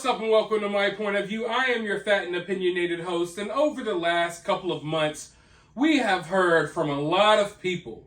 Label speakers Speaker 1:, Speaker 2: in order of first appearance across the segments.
Speaker 1: What's up and welcome to My Point of View. I am your fat and opinionated host, and over the last couple of months, we have heard from a lot of people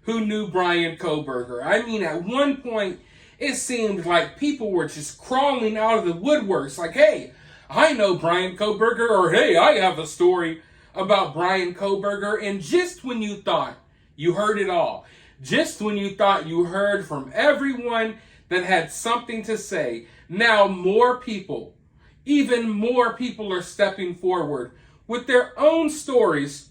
Speaker 1: who knew Bryan Kohberger. I mean, at one point, it seemed like people were just crawling out of the woodworks like, hey, I know Bryan Kohberger, or hey, I have a story about Bryan Kohberger. And just when you thought you heard it all, just when you thought you heard from everyone that had something to say, now more people, even more people are stepping forward with their own stories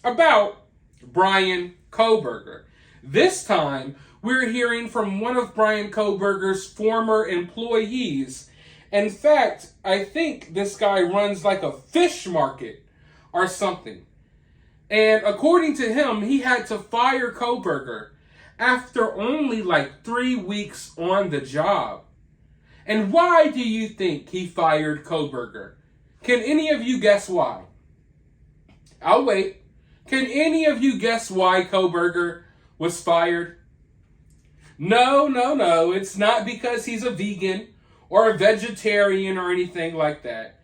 Speaker 1: about Bryan Kohberger. This time, we're hearing from one of Bryan Kohberger's former employees. In fact, I think this guy runs like a fish market or something. And according to him, he had to fire Kohberger after only like 3 weeks on the job. And why do you think he fired Kohberger? Can any of you guess why? I'll wait. Can any of you guess why Kohberger was fired? No. It's not because he's a vegan or a vegetarian or anything like that.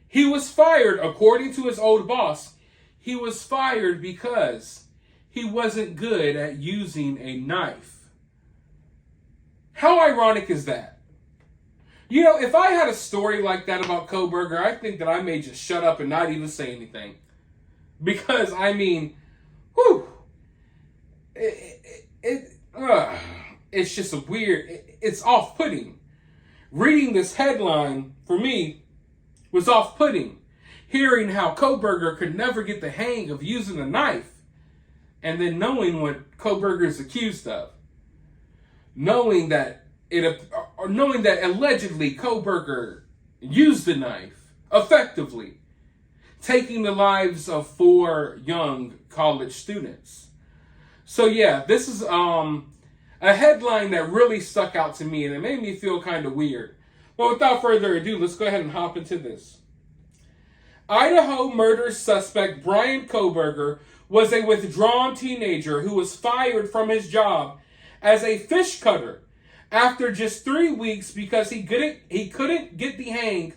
Speaker 1: He was fired, according to his old boss, he was fired because he wasn't good at using a knife. How ironic is that? You know, if I had a story like that about Kohberger, I think that I may just shut up and not even say anything. Because, I mean, whew, it's just a weird, it's off-putting. Reading this headline, for me, was off-putting. Hearing how Kohberger could never get the hang of using a knife, and then knowing what Kohberger is accused of. Knowing that allegedly Kohberger used the knife effectively, taking the lives of 4 young college students. So yeah, this is a headline that really stuck out to me, and it made me feel kind of weird. But without further ado, let's go ahead and hop into this. Idaho murder suspect Bryan Kohberger was a withdrawn teenager who was fired from his job as a fish cutter after just 3 weeks because he couldn't get the hang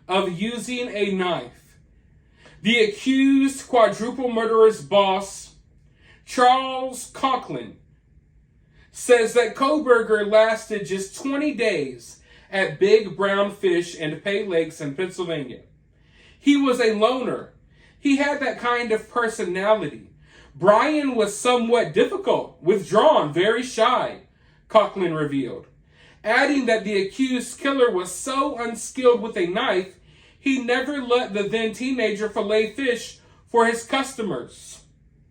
Speaker 1: of using a knife. The accused quadruple murderer's boss, Charles Conklin, says that Kohberger lasted just 20 days at Big Brown Fish and Pay Lakes in Pennsylvania. He was a loner. He had that kind of personality. Bryan was somewhat difficult, withdrawn, very shy, Conklin revealed, adding that the accused killer was so unskilled with a knife, he never let the then teenager fillet fish for his customers.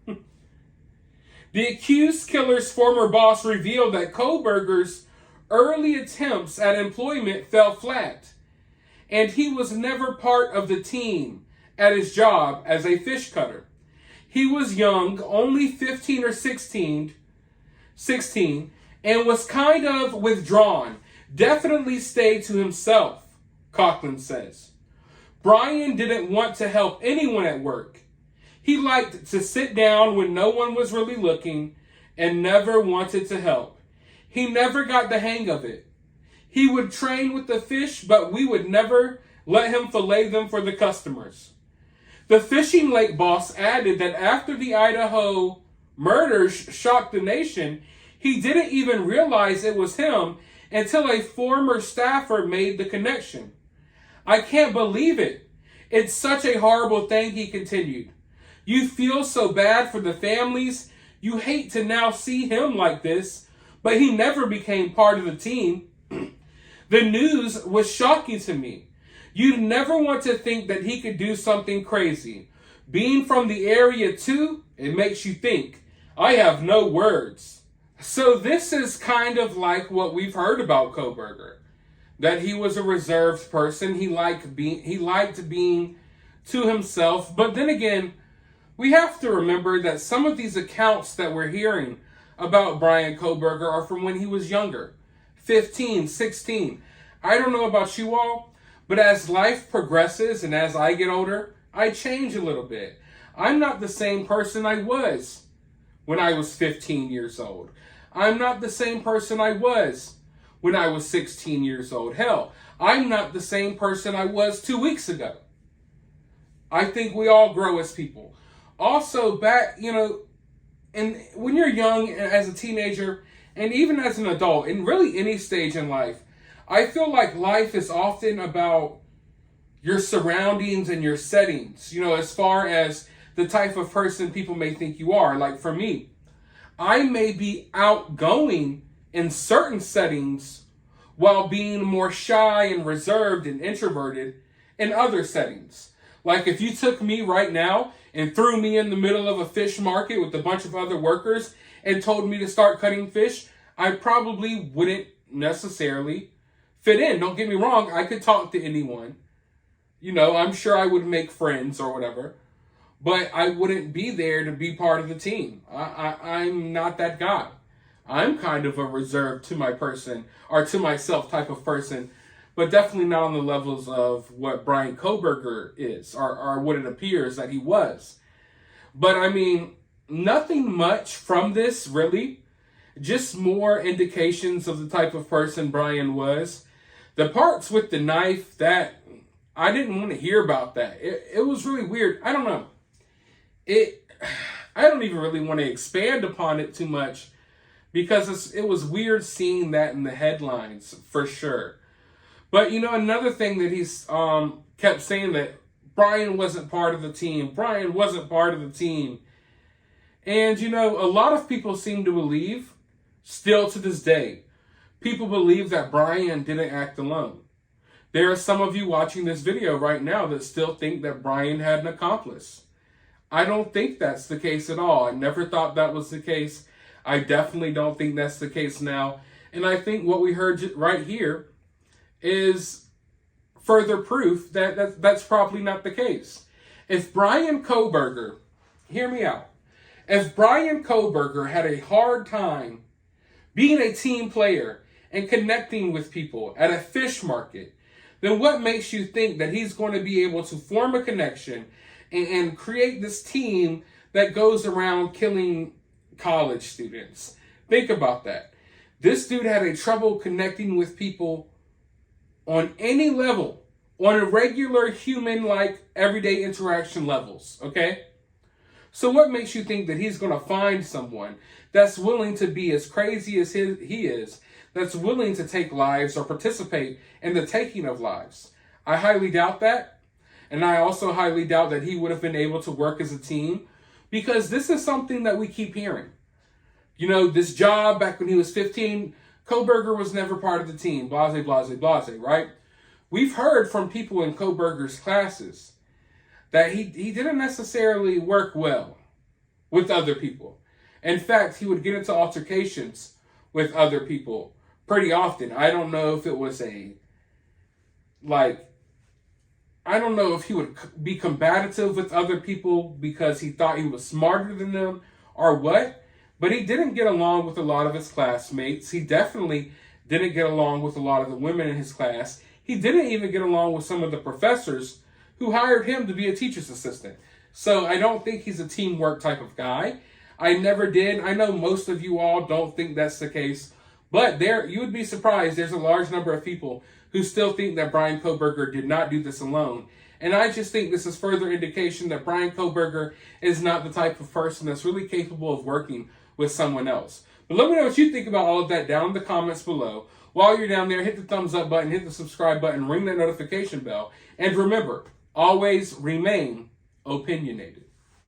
Speaker 1: The accused killer's former boss revealed that Kohberger's early attempts at employment fell flat, and he was never part of the team at his job as a fish cutter. He was young, only 15 or 16, and was kind of withdrawn, definitely stayed to himself, Conklin says. Bryan didn't want to help anyone at work. He liked to sit down when no one was really looking and never wanted to help. He never got the hang of it. He would train with the fish, but we would never let him fillet them for the customers. The fishing lake boss added that after the Idaho murders shocked the nation, he didn't even realize it was him until a former staffer made the connection. I can't believe it. It's such a horrible thing, he continued. You feel so bad for the families. You hate to now see him like this, but he never became part of the team. The news was shocking to me. You'd never want to think that he could do something crazy. Being from the area too, it makes you think. I have no words. So this is kind of like what we've heard about Kohberger. That he was a reserved person. He liked being to himself. But then again, we have to remember that some of these accounts that we're hearing about Bryan Kohberger are from when he was younger. 15, 16. I don't know about you all, but as life progresses and as I get older, I change a little bit. I'm not the same person I was when I was 15 years old. I'm not the same person I was when I was 16 years old. Hell, I'm not the same person I was 2 weeks ago. I think we all grow as people. Also, and when you're young, as a teenager, and even as an adult, in really any stage in life, I feel like life is often about your surroundings and your settings, as far as the type of person people may think you are. Like for me, I may be outgoing in certain settings while being more shy and reserved and introverted in other settings. Like if you took me right now and threw me in the middle of a fish market with a bunch of other workers and told me to start cutting fish, I probably wouldn't necessarily fit in. Don't get me wrong, I could talk to anyone. I'm sure I would make friends or whatever, but I wouldn't be there to be part of the team. I'm not that guy. I'm kind of a reserved to my person or to myself type of person, but definitely not on the levels of what Bryan Kohberger is or what it appears that he was. But I mean, nothing much from this really, just more indications of the type of person Bryan was. The parts with the knife, that I didn't want to hear about that. It was really weird. I don't know. I don't even really want to expand upon it too much because it was weird seeing that in the headlines for sure. But another thing that he's kept saying, that Bryan wasn't part of the team. Bryan wasn't part of the team. And a lot of people seem to believe, still to this day, people believe that Bryan didn't act alone. There are some of you watching this video right now that still think that Bryan had an accomplice. I don't think that's the case at all. I never thought that was the case. I definitely don't think that's the case now. And I think what we heard right here is further proof that that's probably not the case. If Bryan Kohberger, hear me out, if Bryan Kohberger had a hard time being a team player and connecting with people at a fish market, then what makes you think that he's going to be able to form a connection and create this team that goes around killing college students? Think about that. This dude had a trouble connecting with people on any level, on a regular human, like everyday interaction levels, okay? So what makes you think that he's going to find someone that's willing to be as crazy as he is, that's willing to take lives or participate in the taking of lives? I highly doubt that. And I also highly doubt that he would have been able to work as a team, because this is something that we keep hearing. This job back when he was 15, Kohberger was never part of the team, blase, blase, blase, right? We've heard from people in Kohberger's classes that he didn't necessarily work well with other people. In fact, he would get into altercations with other people pretty often. I don't know if it was I don't know if he would be combative with other people because he thought he was smarter than them or what, but he didn't get along with a lot of his classmates. He definitely didn't get along with a lot of the women in his class. He didn't even get along with some of the professors who hired him to be a teacher's assistant. So I don't think he's a teamwork type of guy. I never did. I know most of you all don't think that's the case, but you would be surprised. There's a large number of people who still think that Bryan Kohberger did not do this alone. And I just think this is further indication that Bryan Kohberger is not the type of person that's really capable of working with someone else. But let me know what you think about all of that down in the comments below. While you're down there, hit the thumbs up button, hit the subscribe button, ring that notification bell. And remember, always remain opinionated.